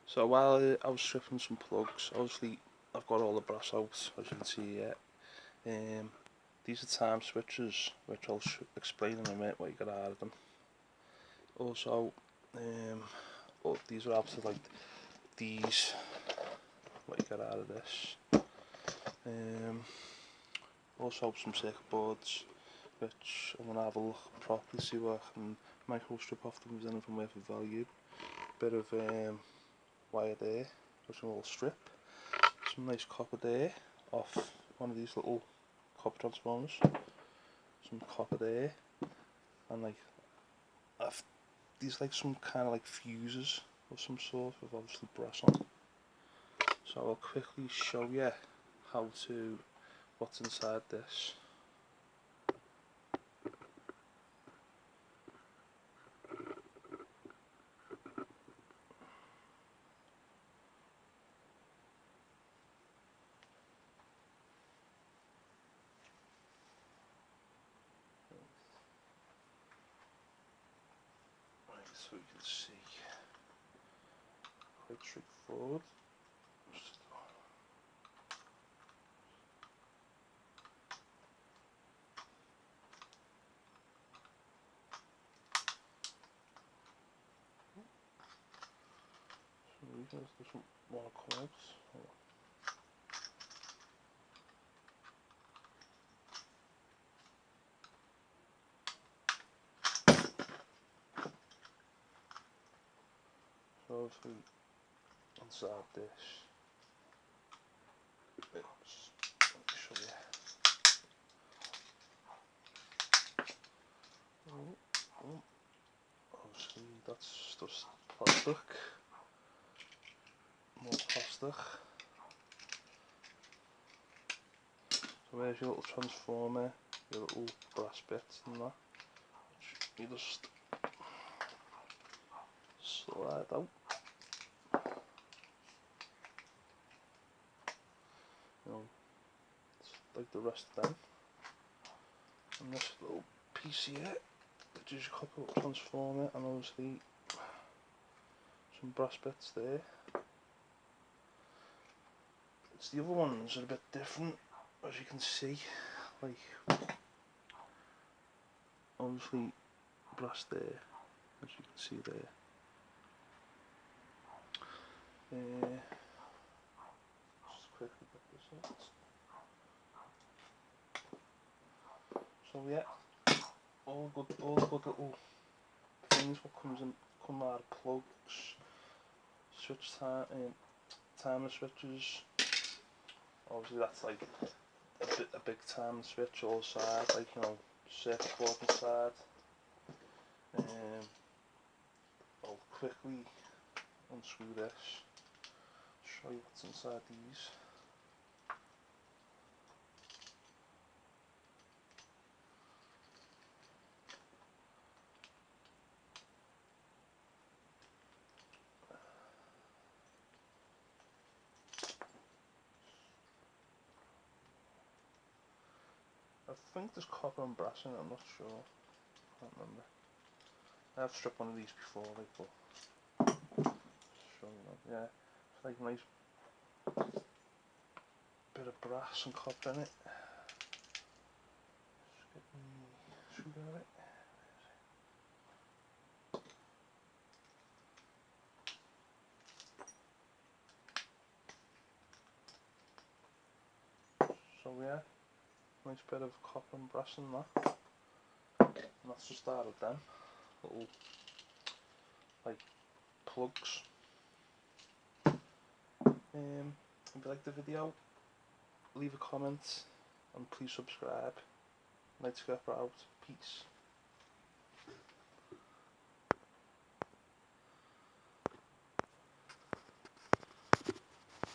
So while I was stripping some plugs, obviously I've got all the brass out, as you can see here. These are time switches, which I'll explain in a minute what you get out of them. Also, these are out of like these, what you get out of this. Also some circuit boards, which I'm going to have a look properly, see what I can micro strip off them if there's anything worth of value. Bit of wire there, which I'm going to strip. Some nice copper there off one of these little copper transformers. Some copper there, and like these like some kind of like fuses of some sort with obviously brass on. So I'll quickly show you what's inside this. So you can see, quite straightforward. So this doesn't want to come out. So obviously inside this, let me show you. Obviously that's just plastic, more plastic. So there's your little transformer, your little brass bits and that, which you just slide out. You know, it's like the rest of them. And this little piece here, which is your copper transformer, and obviously some brass bits there. It's the other ones are a bit different, as you can see. Like obviously brass there, as you can see there. Just quickly get this out. So yeah, all good little things. What come out of plugs, switch timer switches. Obviously that's like a big timer switch all side, like you know, circuit board inside. I'll quickly unscrew this, show you what's inside these. I think there's copper and brass in it, I'm not sure, can't remember. I have stripped one of these before, like, but show you that. Yeah, it's like a nice bit of brass and copper in it. Just get the screw out of it. So yeah, nice bit of copper and brass in that. And that's just out of them little like plugs. If you like the video, leave a comment and please subscribe. Let's go out. Peace.